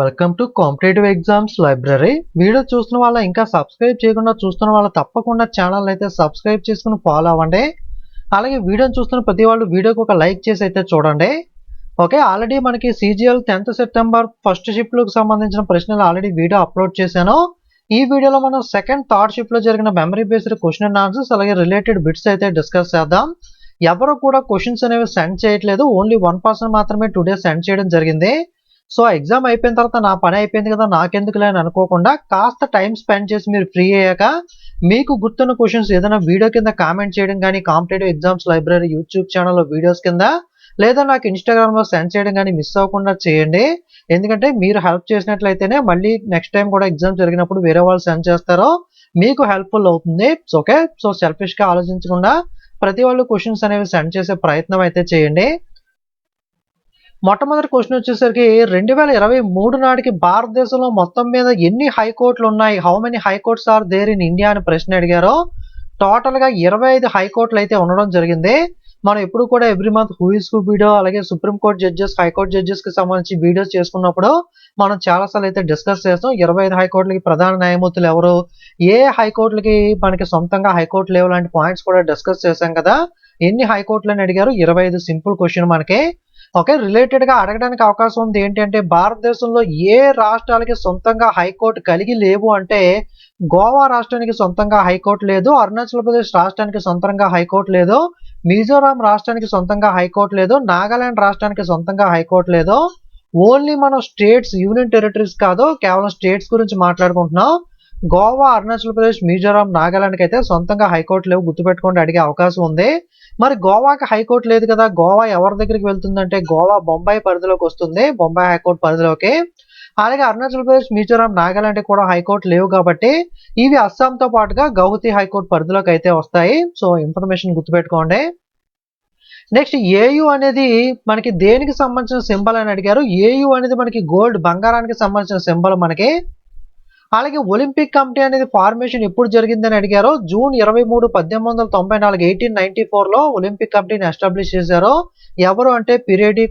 Welcome to competitive exams library. Video చూస్తున్న వాళ్ళ ఇంకా సబ్స్క్రైబ్ చేయకుండా చూస్తున్న వాళ్ళ తప్పకుండా ఛానల్ అయితే సబ్స్క్రైబ్ చేసుకుని ఫాలో అవ్వండి. అలాగే వీడియోని చూస్తున్న ప్రతి వాళ్ళు వీడియోకి ఒక లైక్ చేసి అయితే చూడండి. ఓకే, ఆల్రెడీ మనకి CGL 10th సెప్టెంబర్ ఫస్ట్ షిఫ్ట్లకు సంబంధించిన ప్రశ్నలు ఆల్రెడీ వీడియో అప్లోడ్ చేశాను. ఈ వీడియోలో మనం సెకండ్ థర్డ్ షిఫ్ట్లో జరిగిన memory based question and answers అలాగే రిలేటెడ్ బిట్స్ అయితే డిస్కస్ చేద్దాం. ఎవరు కూడా క్వశ్చన్స్ అనేవి సెండ్ చేయట్లేదు, ఓన్లీ 1 పర్సన్ మాత్రమే టుడే సెండ్ చేయడం జరిగింది. సో ఎగ్జామ్ అయిపోయిన తర్వాత నా పని అయిపోయింది కదా నాకెందుకులే అని అనుకోకుండా కాస్త టైం స్పెండ్ చేసి మీరు ఫ్రీ అయ్యాక మీకు గుర్తున్న క్వశ్చన్స్ ఏదైనా వీడియో కింద కామెంట్ చేయడం కానీ కాంపిటేటివ్ ఎగ్జామ్స్ లైబ్రరీ యూట్యూబ్ ఛానల్లో వీడియోస్ కింద లేదా నాకు ఇన్స్టాగ్రామ్లో సెండ్ చేయడం కానీ మిస్ అవ్వకుండా చేయండి. ఎందుకంటే మీరు హెల్ప్ చేసినట్లయితేనే మళ్ళీ నెక్స్ట్ టైం కూడా ఎగ్జామ్ జరిగినప్పుడు వేరే వాళ్ళు సెండ్ చేస్తారో మీకు హెల్ప్ఫుల్ అవుతుంది. ఓకే, సో సెల్ఫిష్గా ఆలోచించకుండా ప్రతి వాళ్ళు క్వశ్చన్స్ అనేవి సెండ్ చేసే ప్రయత్నం అయితే చేయండి. మొట్టమొదటి క్వశ్చన్ వచ్చేసరికి 2023 నాటికి భారతదేశంలో మొత్తం మీద ఎన్ని హైకోర్టులు ఉన్నాయి, how many high courts are there in India అని ప్రశ్న అడిగారు. టోటల్గా 25 హైకోర్టులు అయితే ఉండడం జరిగింది. మనం ఎప్పుడు కూడా every month who is who video అలాగే సుప్రీంకోర్టు జడ్జెస్ హైకోర్టు జడ్జెస్కి సంబంధించి వీడియోస్ చేసుకున్నప్పుడు మనం చాలాసార్లు అయితే డిస్కస్ చేస్తాం. 25 హైకోర్టులకి ప్రధాన న్యాయమూర్తులు ఎవరు, ఏ హైకోర్టులకి మనకి సొంతంగా హైకోర్టులు లేవు లాంటి పాయింట్స్ కూడా డిస్కస్ చేశాం కదా. ఎన్ని హైకోర్టులు అని అడిగారు, 25. సింపుల్ క్వశ్చన్ మనకి. ఓకే, రిలేటెడ్గా అడగడానికి అవకాశం ఉంది. ఏంటంటే భారతదేశంలో ఏ రాష్ట్రాలకి సొంతంగా హైకోర్టు కలిగి లేవు అంటే గోవా రాష్ట్రానికి సొంతంగా హైకోర్టు లేదు, అరుణాచల్ ప్రదేశ్ రాష్ట్రానికి సొంతంగా హైకోర్టు లేదు, మిజోరాం రాష్ట్రానికి సొంతంగా హైకోర్టు లేదు, నాగాలాండ్ రాష్ట్రానికి సొంతంగా హైకోర్టు లేదు. ఓన్లీ మనం స్టేట్స్, యూనియన్ టెరిటరీస్ కాదు, కేవలం స్టేట్స్ గురించి మాట్లాడుకుంటున్నాం. గోవా, అరుణాచల్ ప్రదేశ్, మిజోరాం, నాగాలాండ్కి అయితే సొంతంగా హైకోర్టు లేవు, గుర్తుపెట్టుకోండి, అడిగే అవకాశం ఉంది. మరి గోవాకి హైకోర్టు లేదు కదా, గోవా ఎవరి దగ్గరికి వెళ్తుందంటే గోవా బొంబాయి పరిధిలోకి వస్తుంది, బొంబాయి హైకోర్టు పరిధిలోకి. అలాగే అరుణాచల్ ప్రదేశ్, మిజోరాం, నాగాలాండ్ కూడా హైకోర్టు లేవు కాబట్టి ఇవి అస్సాంతో పాటుగా గౌహతి హైకోర్టు పరిధిలోకి అయితే వస్తాయి. సో ఇన్ఫర్మేషన్ గుర్తుపెట్టుకోండి. నెక్స్ట్ ఏయు అనేది మనకి దేనికి సంబంధించిన సింబల్ అని అడిగారు. ఏయు అనేది మనకి గోల్డ్, బంగారానికి సంబంధించిన సింబల్ మనకి. అలాగే ఒలింపిక్ కమిటీ అనేది ఫార్మేషన్ ఎప్పుడు జరిగిందని అడిగారు. జూన్ 23, 1894 1894లో ఒలింపిక్ కమిటీని ఎస్టాబ్లిష్ చేశారు. ఎవరు అంటే పిరేడి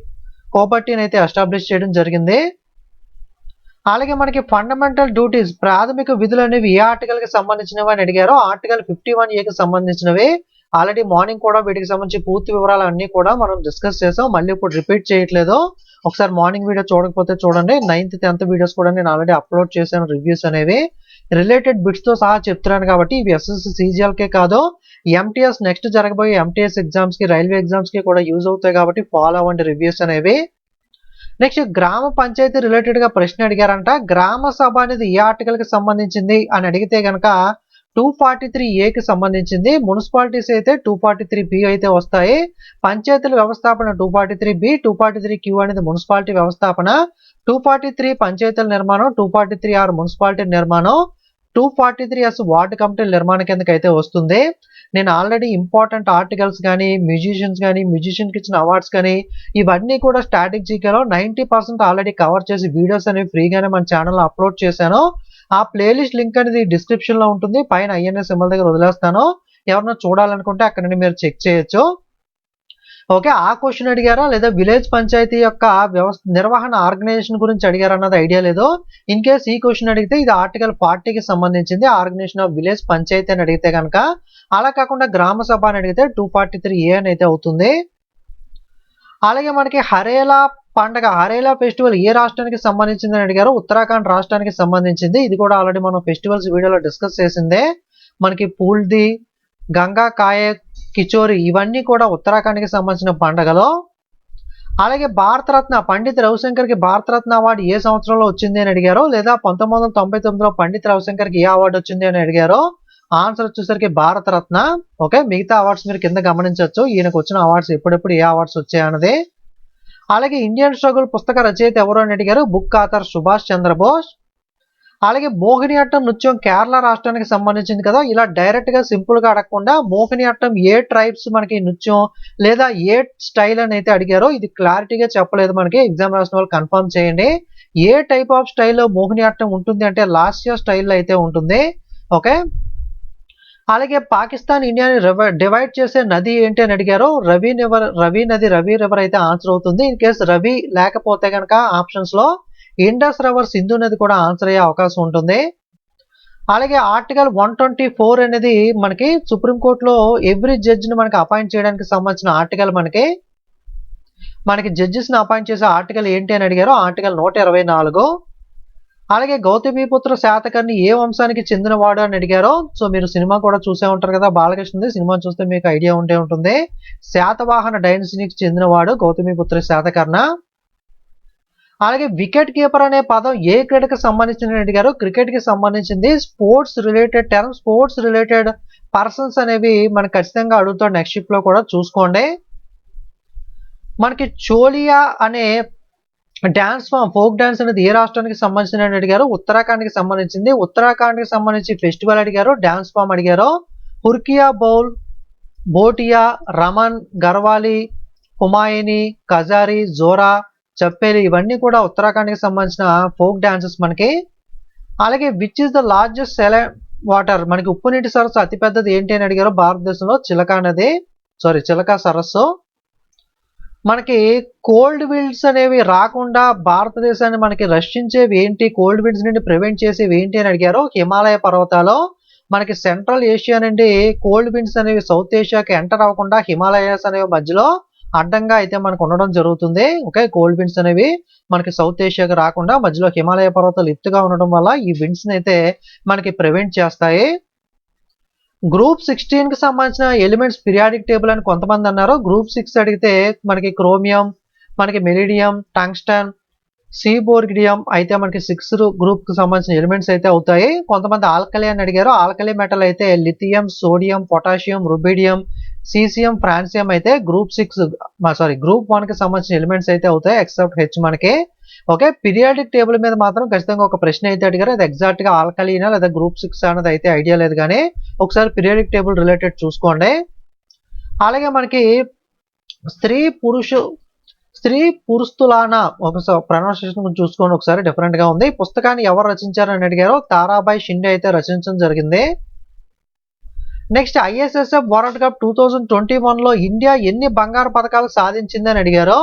కోబర్టీని అయితే ఎస్టాబ్లిష్ చేయడం జరిగింది. అలాగే మనకి ఫండమెంటల్ డ్యూటీస్, ప్రాథమిక విధులు అనేవి ఏ ఆర్టికల్కి సంబంధించినవి అని అడిగారు. ఆర్టికల్ 51A కి సంబంధించినవి. ఆల్రెడీ మార్నింగ్ కూడా వీటికి సంబంధించి పూర్తి వివరాలు అన్నీ కూడా మనం డిస్కస్ చేసాం, మళ్ళీ ఇప్పుడు రిపీట్ చేయట్లేదు. ఒకసారి మార్నింగ్ వీడియో చూడకపోతే చూడండి. 9th 10th వీడియోస్ కూడా నేను ఆల్రెడీ అప్లోడ్ చేశాను, రివ్యూస్ అనేవి రిలేటెడ్ బిట్స్తో సహా చెప్తున్నాను కాబట్టి ఇవి SSC CGLకే కాదు, MTS నెక్స్ట్ జరగబోయే MTS ఎగ్జామ్స్కి, రైల్వే ఎగ్జామ్స్కి కూడా యూజ్ అవుతాయి కాబట్టి ఫాలో అవ్వండి రివ్యూస్ అనేవి. నెక్స్ట్ గ్రామ పంచాయతీ రిలేటెడ్గా ప్రశ్న అడిగారంట. గ్రామ సభ అనేది ఏ ఆర్టికల్కి సంబంధించింది అని అడిగితే కనుక 243A కి సంబంధించింది. మున్సిపాలిటీస్ అయితే 243B అయితే వస్తాయి. పంచాయతీల వ్యవస్థాపన 243B, 243Q అనేది మున్సిపాలిటీ వ్యవస్థాపన, 243 పంచాయతీల నిర్మాణం, 243R మున్సిపాలిటీ నిర్మాణం, 243S వార్డు కమిటీల నిర్మాణం కిందకి అయితే వస్తుంది. నేను ఆల్రెడీ ఇంపార్టెంట్ ఆర్టికల్స్ కానీ మ్యూజిషియన్కి ఇచ్చిన అవార్డ్స్ కానీ ఇవన్నీ కూడా స్టాటిక్ జీకేలో 90% ఆల్రెడీ కవర్ చేసి వీడియోస్ అనేవి ఫ్రీగానే మన ఛానల్లో అప్లోడ్ చేశాను. ఆ ప్లేలిస్ట్ లింక్ అనేది డిస్క్రిప్షన్లో ఉంటుంది, పైన INS సింబల్ దగ్గర వదిలేస్తాను. ఎవరన్నా చూడాలనుకుంటే అక్కడ నుండి మీరు చెక్ చేయొచ్చు. ఓకే, ఆ క్వశ్చన్ అడిగారా లేదా విలేజ్ పంచాయతీ యొక్క నిర్వహణ ఆర్గనైజేషన్ గురించి అడిగారు అన్నది ఐడియా లేదు. ఇన్ కేస్ ఈ క్వశ్చన్ అడిగితే ఇది ఆర్టికల్ 40కి సంబంధించింది, ఆర్గనైజేషన్ ఆఫ్ విలేజ్ పంచాయతీ అని అడిగితే కనుక. అలా కాకుండా గ్రామ సభ అని అడిగితే 243A అని అయితే అవుతుంది. అలాగే మనకి హరేలా పండగ, హరేలా ఫెస్టివల్ ఏ రాష్ట్రానికి సంబంధించిందని అడిగారు. ఉత్తరాఖండ్ రాష్ట్రానికి సంబంధించింది. ఇది కూడా ఆల్రెడీ మనం ఫెస్టివల్స్ వీడియోలో డిస్కస్ చేసిందే. మనకి పూల్ది, గంగా కాయే, కిచోరి ఇవన్నీ కూడా ఉత్తరాఖండ్కి సంబంధించిన పండుగలు. అలాగే భారతరత్న, పండిత్ రవిశంకర్కి భారతరత్న అవార్డు ఏ సంవత్సరంలో వచ్చింది అని అడిగారు. లేదా 1999లో పండిత్ రవిశంకర్కి ఏ అవార్డు వచ్చింది అని అడిగారు. ఆన్సర్ వచ్చేసరికి భారతరత్న. ఓకే, మిగతా అవార్డ్స్ మీరు కింద గమనించవచ్చు, ఈయనకు వచ్చిన అవార్డ్స్ ఎప్పుడెప్పుడు ఏ అవార్డ్స్ వచ్చాయన్నది. అలాగే ఇండియన్ స్ట్రగుల్ పుస్తక రచయిత ఎవరు అని అడిగారు. Book author Subhash Chandra Bose. అలాగే మోహిని అట్టం నృత్యం కేరళ రాష్ట్రానికి సంబంధించింది కదా. ఇలా డైరెక్ట్గా సింపుల్గా అడగకుండా మోహిని అట్టం ఏ ట్రైబ్స్ మనకి నృత్యం లేదా ఏ స్టైల్ అని అయితే అడిగారో ఇది క్లారిటీగా చెప్పలేదు మనకి. ఎగ్జామ్ రాసిన వాళ్ళు కన్ఫర్మ్ చేయండి. ఏ టైప్ ఆఫ్ స్టైల్లో మోహిని అట్టం ఉంటుంది అంటే లాస్య స్టైల్లో అయితే ఉంటుంది. ఓకే, అలాగే పాకిస్తాన్ ఇండియాని డివైడ్ చేసే నది ఏంటి అని అడిగారు. రవి నది, రవి రివర్ అయితే ఆన్సర్ అవుతుంది. ఇన్ కేస్ రవి లేకపోతే కనుక ఆప్షన్స్ లో ఇండస్ రివర్ సింధు నది కూడా ఆన్సర్ అయ్యే అవకాశం ఉంటుంది. అలాగే ఆర్టికల్ 124 అనేది మనకి సుప్రీంకోర్టులో ఎవ్రీ జడ్జిని మనకి అపాయింట్ చేయడానికి సంబంధించిన ఆర్టికల్. మనకి జడ్జెస్ని అపాయింట్ చేసే ఆర్టికల్ ఏంటి అని అడిగారు, ఆర్టికల్ 124. అలాగే గౌతమిపుత్ర శాతకర్ణి ఏ వంశానికి చెందినవాడు అని అడిగారు. సో మీరు సినిమా కూడా చూసే ఉంటారు కదా, బాలకృష్ణది. సినిమా చూస్తే మీకు ఐడియా ఉంటే ఉంటుంది. శాతవాహన డైనస్టీకి చెందినవాడు గౌతమిపుత్ర శాతకర్ణ. అలాగే వికెట్ కీపర్ అనే పదం ఏ క్రీడకి సంబంధించింది అడిగారు. క్రికెట్ కి సంబంధించింది. Sports related term, sports related persons అనేవి మనకు ఖచ్చితంగా అడుగుతాడు నెక్స్ట్ షిప్ లో కూడా చూసుకోండి. మనకి చోలియా అనే డాన్స్ ఫామ్, ఫోక్ డాన్స్ అనేది ఏ రాష్ట్రానికి సంబంధించిన అడిగారు. ఉత్తరాఖండ్కి సంబంధించింది. ఉత్తరాఖండ్కి సంబంధించి ఫెస్టివల్ అడిగారు, డాన్స్ ఫామ్ అడిగారు. హుర్కియా బౌల్, బోటియా, రమన్, గర్వాలి, హుమాయూని, కజారి, జోరా, చప్పేలి ఇవన్నీ కూడా ఉత్తరాఖండ్కి సంబంధించిన ఫోక్ డాన్సెస్ మనకి. అలాగే which is the largest saline water, మనకి ఉప్పు నీటి సరస్సు అతిపెద్దది ఏంటి అని అడిగారు. భారతదేశంలో చిలకా సరస్సు. మనకి కోల్డ్ విండ్స్ అనేవి రాకుండా భారతదేశాన్ని మనకి రక్షించేవి ఏంటి, కోల్డ్ విండ్స్ నుండి ప్రివెంట్ చేసేవి ఏంటి అని అడిగారు. హిమాలయ పర్వతాలు. మనకి సెంట్రల్ ఏషియా నుండి కోల్డ్ విండ్స్ అనేవి సౌత్ ఏషియాకి ఎంటర్ అవ్వకుండా హిమాలయాస్ అనేవి మధ్యలో అడ్డంగా అయితే మనకు ఉండడం జరుగుతుంది. ఓకే, కోల్డ్ విండ్స్ అనేవి మనకి సౌత్ ఏషియాకి రాకుండా మధ్యలో హిమాలయ పర్వతాలు ఎత్తుగా ఉండడం వల్ల ఈ విండ్స్ అయితే మనకి ప్రివెంట్ చేస్తాయి. గ్రూప్ 16 కి సంబంధించిన ఎలిమెంట్స్ పీరియాడిక్ టేబుల్ అని కొంతమంది అన్నారు. గ్రూప్ 6 అడిగితే మనకి క్రోమియం, మనకి మెరిడియం, టంగ్స్టన్, సీబోర్గిడియం అయితే మనకి 6 గ్రూప్ కి సంబంధించిన ఎలిమెంట్స్ అయితే అవుతాయి. కొంతమంది ఆల్కలీ అని అడిగారు. ఆల్కలీ మెటల్ అయితే lithium, sodium, potassium, rubidium, caesium, francium అయితే గ్రూప్ 1 కి సంబంధించిన ఎలిమెంట్స్ అయితే అవుతాయి ఎక్సెప్ట్ హెచ్ మనకి. ఓకే, పీరియాడిక్ టేబుల్ మీద మాత్రం ఖచ్చితంగా ఒక ప్రశ్న అయితే అడిగారు. అది ఎగ్జాక్ట్ గా ఆల్కలీనా లేదా గ్రూప్ 6 అనేది అయితే ఐడియా లేదు, కానీ ఒకసారి పీరియాడిక్ టేబుల్ రిలేటెడ్ చూసుకోండి. అలాగే మనకి స్త్రీ పురుస్తులానా ఒక ప్రొనౌన్సియేషన్ చూసుకోండి ఒకసారి, డిఫరెంట్ గా ఉంది. పుస్తకాన్ని ఎవరు రచించారని అడిగారు. తారాబాయి షిండే అయితే రచించడం జరిగింది. నెక్స్ట్ ఐఎస్ఎస్ఎఫ్ వరల్డ్ కప్ 2021లో ఇండియా ఎన్ని బంగారు పథకాలు సాధించింది అని అడిగారు.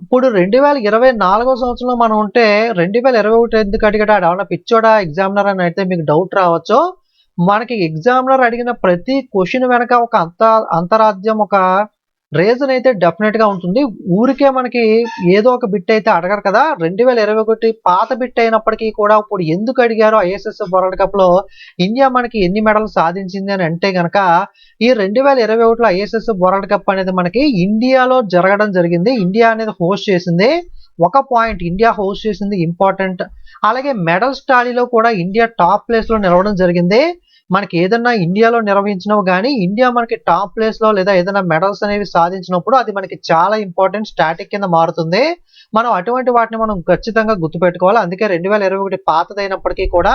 ఇప్పుడు 2024 సంవత్సరంలో మనం ఉంటే 2021 ఎందుకు అడిగాడు, ఏమన్నా పిచ్చోడా ఎగ్జామినర్ అని అయితే మీకు డౌట్ రావచ్చు. మనకి ఎగ్జామినర్ అడిగిన ప్రతి క్వశ్చన్ వెనక ఒక అంతరార్థం, ఒక రీజన్ అయితే డెఫినెట్ గా ఉంటుంది. ఊరికే మనకి ఏదో ఒక బిట్ అయితే అడగరు కదా. 2021 పాత బిట్ అయినప్పటికీ కూడా ఇప్పుడు ఎందుకు అడిగారు ఐఎస్ఎస్ఎఫ్ వరల్డ్ కప్ లో ఇండియా మనకి ఎన్ని మెడల్ సాధించింది అని అంటే గనక, ఈ 2021లో ఐఎస్ఎస్ఎఫ్ వరల్డ్ కప్ అనేది మనకి ఇండియాలో జరగడం జరిగింది. ఇండియా అనేది హోస్ట్ చేసింది. ఒక పాయింట్, ఇండియా హోస్ట్ చేసింది ఇంపార్టెంట్. అలాగే మెడల్స్ టాలీలో కూడా ఇండియా టాప్ ప్లేస్ లో నిలవడం జరిగింది. మనకి ఏదన్నా ఇండియాలో నిర్వహించినవి కానీ ఇండియా మనకి టాప్ ప్లేస్ లో లేదా ఏదైనా మెడల్స్ అనేవి సాధించినప్పుడు అది మనకి చాలా ఇంపార్టెంట్ స్టాటిక్ కింద మారుతుంది. మనం అటువంటి వాటిని మనం ఖచ్చితంగా గుర్తుపెట్టుకోవాలి. అందుకే 2021 పాతదైనప్పటికీ కూడా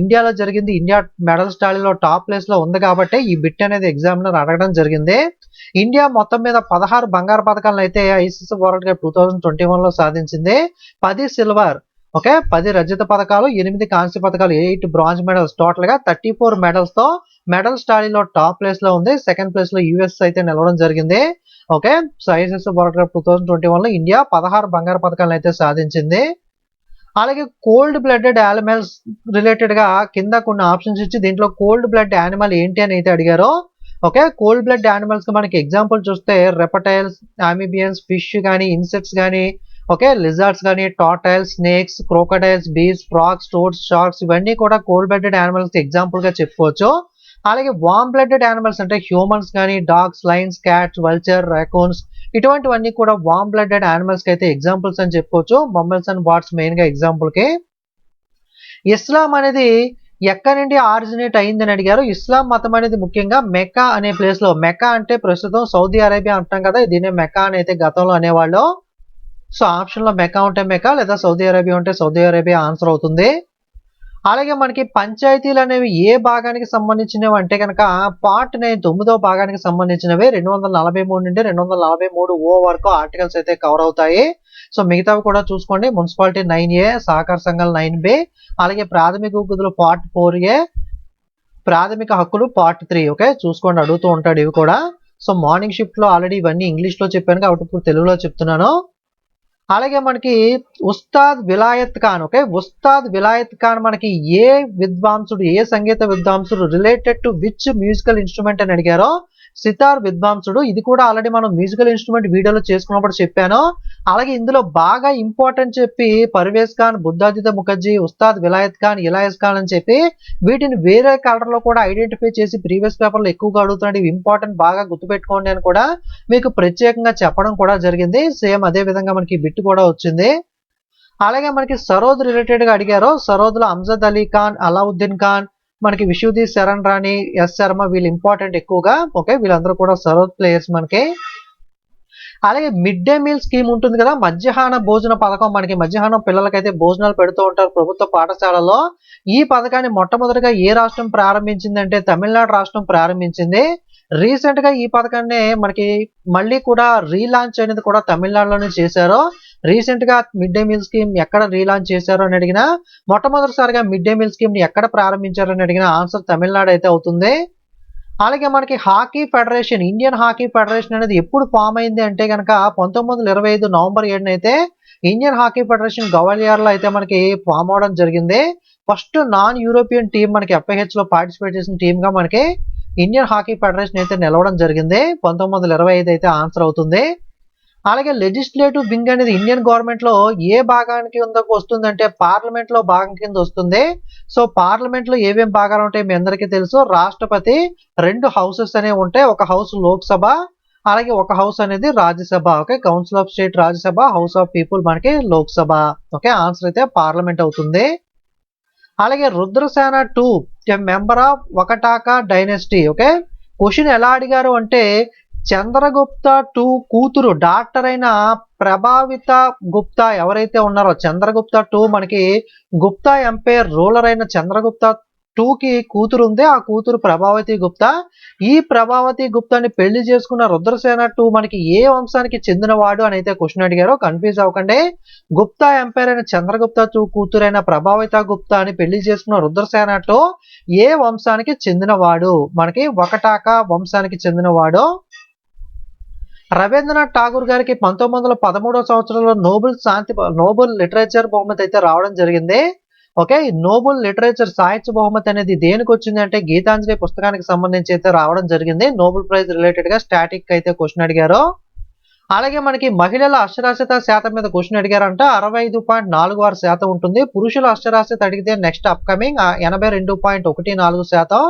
ఇండియాలో జరిగింది, ఇండియా మెడల్స్ టాలీలో టాప్ ప్లేస్ లో ఉంది కాబట్టి ఈ బిట్ అనేది ఎగ్జామినర్ అడగడం జరిగింది. ఇండియా మొత్తం మీద 16 బంగారు పథకాలను అయితే ఐసీసీ వరల్డ్ కప్ 2021లో సాధించింది. 10 సిల్వర్, ఓకే, 10 రజత పథకాలు, 8 కాంస్య పథకాలు, 8 బ్రాంజ్ మెడల్స్, టోటల్ గా 34 మెడల్స్ తో మెడల్స్ టాలీలో టాప్ ప్లేస్ లో ఉంది. సెకండ్ ప్లేస్ లో యుఎస్ అయితే నిలవడం జరిగింది. Okay, so ICC world cup 2021లో ఇండియా 16 బంగారు పథకాలను అయితే సాధించింది. అలాగే కోల్డ్ బ్లడెడ్ యానిమల్స్ రిలేటెడ్ గా కింద కొన్ని ఆప్షన్స్ ఇచ్చి దీంట్లో కోల్డ్ బ్లడ్ యానిమల్ ఏంటి అని అయితే అడిగారు. ఓకే, కోల్డ్ బ్లడ్ యానిమల్స్ కి మనకి ఎగ్జాంపుల్ చూస్తే రెపటైల్స్, అమీబియన్స్, ఫిష్ కానీ, ఇన్సెక్ట్స్ కానీ, ఓకే, లిజార్డ్స్ కానీ, టార్టైల్స్, స్నేక్స్, క్రోకడైల్స్, బీస్, ఫ్రాగ్స్, టోడ్స్, షార్క్స్ ఇవన్నీ కూడా కోల్డ్ బ్లడెడ్ యానిమల్స్ ఎగ్జాంపుల్ గా చెప్పుకోవచ్చు. అలాగే వామ్ బ్లడెడ్ యానిమల్స్ అంటే హ్యూమన్స్ కానీ, డాగ్స్, లైన్స్, క్యాట్స్, వల్చర్, రాకూన్స్ ఇటువంటివన్నీ కూడా వామ్ బ్లడెడ్ యానిమల్స్ కి అయితే ఎగ్జాంపుల్స్ అని చెప్పుకోవచ్చు. మమ్మల్స్ అండ్ బాట్స్ మెయిన్ గా ఎగ్జాంపుల్ కి. ఇస్లాం అనేది ఎక్కడి నుండి ఆరిజినేట్ అయిందని అడిగారు. ఇస్లాం మతం అనేది ముఖ్యంగా మెక్కా అనే ప్లేస్ లో, మెక్కా అంటే ప్రస్తుతం సౌదీ అరేబియా అంటాం కదా, దీనే మెక్కా అని అయితే గతంలో అనేవాళ్ళు. సో ఆప్షన్ లో మెక్కా ఉంటే మెక్కా లేదా సౌదీ అరేబియా ఉంటే సౌదీ అరేబియా ఆన్సర్ అవుతుంది. అలాగే మనకి పంచాయతీలు అనేవి ఏ భాగానికి సంబంధించినవి అంటే కనుక పార్ట్ 9 9వ భాగానికి సంబంధించినవి. 243 నుండి 243 వరకు ఆర్టికల్స్ అయితే కవర్ అవుతాయి. సో మిగతావి కూడా చూసుకోండి. మున్సిపాలిటీ 9A, సహకార సంఘాలు 9B, అలాగే ప్రాథమిక హక్కులు పార్ట్ 4A, ప్రాథమిక హక్కులు పార్ట్ 3. ఓకే, చూసుకోండి, అడుగుతూ ఉంటాడు ఇవి కూడా. సో మార్నింగ్ షిఫ్ట్ లో ఆల్రెడీ ఇవన్నీ ఇంగ్లీష్ లో చెప్పాను కాబట్టి ఇప్పుడు తెలుగులో చెప్తున్నాను. అలాగే మనకి ఉస్తాద్ విలాయత్ ఖాన్. ఓకే, ఉస్తాద్ విలాయత్ ఖాన్ మనకి ఏ విద్వాంసుడు, ఏ సంగీత విద్వాంసుడు related to which musical instrument అని అడిగారో సితార్ విద్వాంసుడు. ఇది కూడా ఆల్రెడీ మనం మ్యూజికల్ ఇన్స్ట్రుమెంట్ వీడియోలో చేసుకున్నప్పుడు చెప్పాను. అలాగే ఇందులో బాగా ఇంపార్టెంట్ చెప్పి పర్వేజ్ ఖాన్, బుద్ధాదిత్య ముఖర్జీ, ఉస్తాద్ విలాయత్ ఖాన్, ఇలాయస్ ఖాన్ అని చెప్పి వీటిని వేరే కలర్ లో కూడా ఐడెంటిఫై చేసి ప్రీవియస్ పేపర్ లో ఎక్కువగా అడుగుతున్నాడు. ఇవి ఇంపార్టెంట్, బాగా గుర్తుపెట్టుకోండి అని కూడా మీకు ప్రత్యేకంగా చెప్పడం కూడా జరిగింది. సేమ్ అదే విధంగా మనకి బిట్ కూడా వచ్చింది. అలాగే మనకి సరోద్ రిలేటెడ్ గా అడిగారు. సరోద్ లో అమ్జద్ అలీ ఖాన్, అలావుద్దీన్ ఖాన్, మనకి విశుద్ధి శరణ్ రాణి, ఎస్ శర్మ, వీళ్ళు ఇంపార్టెంట్ ఎక్కువగా. ఓకే, వీళ్ళందరూ కూడా సరోద్ ప్లేయర్స్ మనకి. అలాగే మిడ్ డే మీల్ స్కీమ్ ఉంటుంది కదా, మధ్యాహ్న భోజన పథకం. మనకి మధ్యాహ్నం పిల్లలకైతే భోజనాలు పెడుతూ ఉంటారు ప్రభుత్వ పాఠశాలలో. ఈ పథకాన్ని మొట్టమొదటిగా ఏ రాష్ట్రం ప్రారంభించిందంటే తమిళనాడు రాష్ట్రం ప్రారంభించింది. రీసెంట్ గా ఈ పథకాన్ని మనకి మళ్ళీ కూడా రీలాంచ్ అనేది కూడా తమిళనాడులోనే చేశారు. రీసెంట్ గా మిడ్ డే మీల్ స్కీమ్ ఎక్కడ రీలాంచ్ చేశారు అని అడిగినా, మొట్టమొదటిసారిగా మిడ్ డే మీల్ స్కీమ్ ని ఎక్కడ ప్రారంభించారు అని అడిగిన ఆన్సర్ తమిళనాడు అయితే అవుతుంది. అలాగే మనకి hockey federation, Indian hockey federation అనేది ఎప్పుడు ఫామ్ అయింది అంటే కనుక 1925 నవంబర్ 7న అయితే ఇండియన్ హాకీ ఫెడరేషన్ గవాలియర్ లో అయితే మనకి ఫామ్ అవడం జరిగింది. ఫస్ట్ నాన్ యూరోపియన్ టీం మనకి FIH లో పార్టిసిపేట్ చేసిన టీమ్ గా మనకి ఇండియన్ హాకీ ఫెడరేషన్ అయితే నిలవడం జరిగింది. 1925 అయితే ఆన్సర్ అవుతుంది. అలాగే లెజిస్లేటివ్ వింగ్ అనేది ఇండియన్ గవర్నమెంట్ లో ఏ భాగానికి వస్తుందంటే పార్లమెంట్ లో భాగం కింద వస్తుంది. సో పార్లమెంట్ లో ఏమేం భాగాలు ఉంటాయి మీ అందరికీ తెలుసు. రాష్ట్రపతి, 2 హౌసెస్ అనేవి ఉంటాయి. ఒక హౌస్ లోక్సభ, అలాగే ఒక హౌస్ అనేది Rajya Sabha. Okay, council of state Rajya Sabha, house of people మనకి లోక్సభ. ఓకే, ఆన్సర్ అయితే పార్లమెంట్ అవుతుంది. అలాగే Rudrasena 2 member of Vakataka dynasty. Okay, question ఎలా అడిగారు అంటే చంద్రగుప్త 2 కూతురు డాక్టర్ అయిన ప్రభావిత గుప్తా ఎవరైతే ఉన్నారో, చంద్రగుప్త 2 మనకి గుప్తా ఎంపైర్ రూలర్ అయిన చంద్రగుప్త 2కి కూతురు ఉంది. ఆ కూతురు ప్రభావతి గుప్తా. ఈ ప్రభావతి గుప్తాని పెళ్లి చేసుకున్న రుద్రసేన 2 మనకి ఏ వంశానికి చెందినవాడు అని అయితే క్వశ్చన్ అడిగారో. కన్ఫ్యూజ్ అవ్వకండి. గుప్తా ఎంపైర్ అయిన చంద్రగుప్త 2 కూతురైన ప్రభావిత గుప్తా అని పెళ్లి చేసుకున్న రుద్రసేన 2 ఏ వంశానికి చెందినవాడు? మనకి వకటాకా వంశానికి చెందినవాడు. రవీంద్రనాథ్ ఠాగూర్ గారికి 1913వ సంవత్సరంలో నోబెల్ లిటరేచర్ బహుమతి అయితే రావడం జరిగింది. ఓకే, నోబెల్ లిటరేచర్ సాహిత్య బహుమతి అనేది దేనికి వచ్చింది అంటే గీతాంజలి పుస్తకానికి సంబంధించి అయితే రావడం జరిగింది. నోబెల్ ప్రైజ్ రిలేటెడ్ గా స్టాటిక్ అయితే క్వశ్చన్ అడిగారు. అలాగే మనకి మహిళల అక్షరాస్యత శాతం మీద క్వశ్చన్ అడిగారంట. 65.46% ఉంటుంది. పురుషుల అక్షరాస్యత అడిగితే నెక్స్ట్ అప్కమింగ్ 82.14%.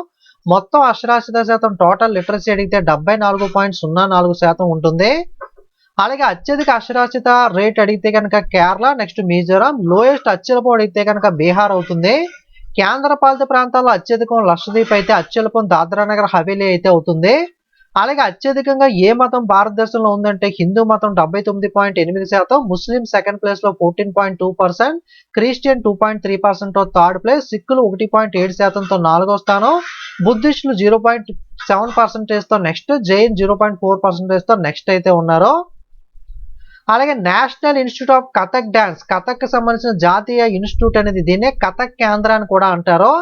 మొత్తం అక్షరాస్యత శాతం టోటల్ లిటరసీ అడిగితే 74.04% ఉంటుంది. అలాగే అత్యధిక అక్షరాస్యత రేట్ అడిగితే కనుక కేరళ, నెక్స్ట్ మిజోరాం. లోయెస్ట్ అత్యల్పం అడిగితే కనుక బీహార్ అవుతుంది. కేంద్ర పాలిత ప్రాంతాల్లో అత్యధికం లక్షద్వీప్ అయితే, అత్యల్పం దాద్రా నగర్ హవేలీ అయితే అవుతుంది. అలాగే అత్యధికంగా ఏ మతం భారతదేశంలో ఉందంటే హిందూ మతం 79.8%, ముస్లిం సెకండ్ ప్లేస్ లో 14.2%, క్రిస్టియన్ 2.3% తో థర్డ్ ప్లేస్, సిక్కులు 1.7% తో 4వ స్థానం, బుద్ధిస్టులు 0.7% తో నెక్స్ట్, జైన్ 0.4% తో నెక్స్ట్ అయితే ఉన్నారు. అలాగే national institute of Kathak dance, Kathak కి సంబంధించిన జాతీయ ఇన్స్టిట్యూట్ అనేది దీన్నే కథక్ కేంద్ర అని కూడా అంటారు.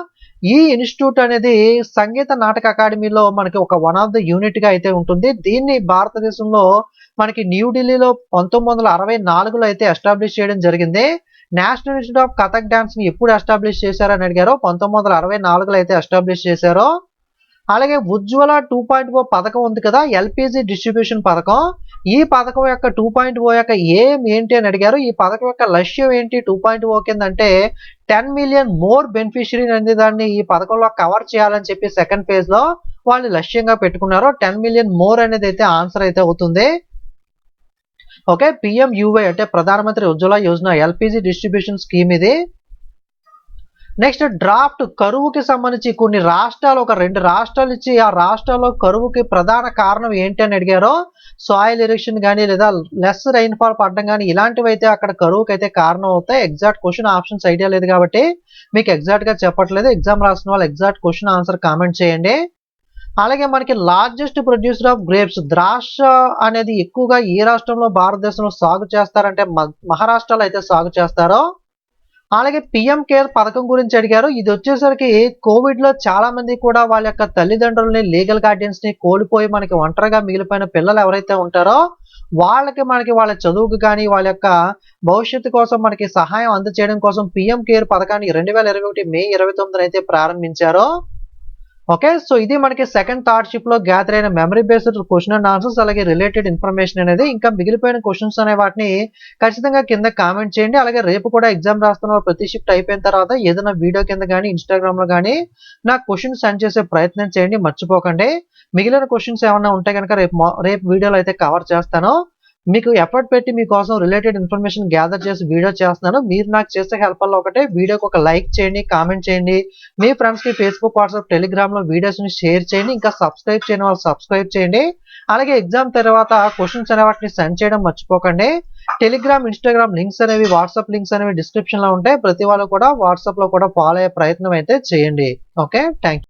ఈ ఇన్స్టిట్యూట్ అనేది సంగీత నాటక అకాడమీలో మనకి ఒక వన్ ఆఫ్ ద యూనిట్ గా అయితే ఉంటుంది. దీన్ని భారతదేశంలో మనకి న్యూఢిల్లీలో 1964లో అయితే ఎస్టాబ్లిష్ చేయడం జరిగింది. National institute of Kathak dance ని ఎప్పుడు ఎస్టాబ్లిష్ చేశారని అడిగారు. 1964లో అయితే ఎస్టాబ్లిష్ చేశారు. అలాగే ఉజ్వల 2.0 పథకం ఉంది కదా, ఎల్పిజి డిస్ట్రిబ్యూషన్ పథకం. ఈ పథకం యొక్క 2.0 యొక్క ఏం ఏంటి అని అడిగారు. ఈ పథకం యొక్క లక్ష్యం ఏంటి 2.0 కింద అంటే 10 మిలియన్ మోర్ బెనిఫిషియరీ అనే దాన్ని ఈ పథకంలో కవర్ చేయాలని చెప్పి సెకండ్ ఫేజ్ లో వాళ్ళు లక్ష్యంగా పెట్టుకున్నారు. 10 మిలియన్ మోర్ అనేది అయితే ఆన్సర్ అయితే అవుతుంది. ఓకే, PMUY అంటే ప్రధానమంత్రి Ujjwala Yojana LPG distribution scheme ఇది. నెక్స్ట్ డ్రాఫ్ట్ కరువుకి సంబంధించి కొన్ని రాష్ట్రాలు, ఒక 2 రాష్ట్రాలు ఇచ్చి ఆ రాష్ట్రాల్లో కరువుకి ప్రధాన కారణం ఏంటి అని అడిగారు. సాయిల్ ఎరిక్షన్ కానీ లేదా లెస్ రైన్ఫాల్ పడడం కానీ ఇలాంటివి అయితే అక్కడ కరువుకి అయితే కారణం అవుతాయి. ఎగ్జాక్ట్ క్వశ్చన్ ఆప్షన్స్ ఐడియా లేదు కాబట్టి మీకు ఎగ్జాక్ట్ గా చెప్పట్లేదు. ఎగ్జామ్ రాసిన వాళ్ళు ఎగ్జాక్ట్ క్వశ్చన్ ఆన్సర్ కామెంట్ చేయండి. అలాగే మనకి లార్జెస్ట్ ప్రొడ్యూసర్ ఆఫ్ గ్రేప్స్, ద్రాక్ష అనేది ఎక్కువగా ఏ రాష్ట్రంలో భారతదేశంలో సాగు చేస్తారంటే మహారాష్ట్రలో అయితే సాగు చేస్తారో. అలాగే పీఎం కేర్ పథకం గురించి అడిగారు. ఇది వచ్చేసరికి కోవిడ్‌లో చాలా మంది కూడా వాళ్ళ యొక్క తల్లిదండ్రులని, లీగల్ గార్డియన్స్‌ని కోల్పోయి మనకి ఒంటరిగా మిగిలిపోయిన పిల్లలు ఎవరైతే ఉంటారో మనకి వాళ్ళ చదువుకు గాని, వాళ్ళ యొక్క భవిష్యత్తు కోసం మనకి సహాయం అందజేయడం కోసం పీఎం కేర్ పథకాన్ని 2021 మే 29న అయితే ప్రారంభించారు. ఓకే. సో, ఇది మనకి సెకండ్ థాట్‌షిప్‌లో గ్యాదర్ అయిన memory based question and answers అలాగే రిలేటెడ్ ఇన్ఫర్మేషన్ అనేది. ఇంకా మిగిలిపోయిన క్వెషన్స్ అనే వాటిని ఖచ్చితంగా కింద కామెంట్ చేయండి. అలాగే రేపు కూడా ఎగ్జామ్ రాస్తున్న ప్రతి షిఫ్ట్ అయిపోయిన తర్వాత ఏదైనా వీడియో కింద గాని, ఇన్‌స్టాగ్రామ్‌లో గాని నాకు క్వెషన్ సెండ్ చేసే ప్రయత్నం చేయండి. మర్చిపోకండి. మిగిలిన క్వెషన్స్ ఏమన్నా ఉంటే గనక రేపు వీడియోలో అయితే కవర్ చేస్తాను. మీకు ఎఫర్ట్ పెట్టి మీకోసం రిలేటెడ్ ఇన్ఫర్మేషన్ గ్యాదర్ చేసి వీడియో చేస్తున్నాను. మీరు నాకు చేసే హెల్ప్ వల్ల ఒకటే వీడియోకి ఒక లైక్ చేయండి, కామెంట్ చేయండి. మీ ఫ్రెండ్స్‌కి ఫేస్‌బుక్, వాట్సాప్, టెలిగ్రామ్‌లో వీడియోస్‌ని షేర్ చేయండి. ఇంకా సబ్స్క్రైబ్ చేయని వాళ్ళు సబ్స్క్రైబ్ చేయండి. అలాగే ఎగ్జామ్ తర్వాత క్వెషన్స్ అనే వాటిని సెండ్ చేయడం మర్చిపోకండి. టెలిగ్రామ్, ఇన్‌స్టాగ్రామ్ లింక్స్ అనేవి, వాట్సాప్ లింక్స్ అనేవి డిస్క్రిప్షన్‌లో ఉంటాయి. ప్రతి వాళ్ళు కూడా వాట్సాప్‌లో కూడా ఫాలో అయ్యే ప్రయత్నం అయితే చేయండి. ఓకే. Thank you.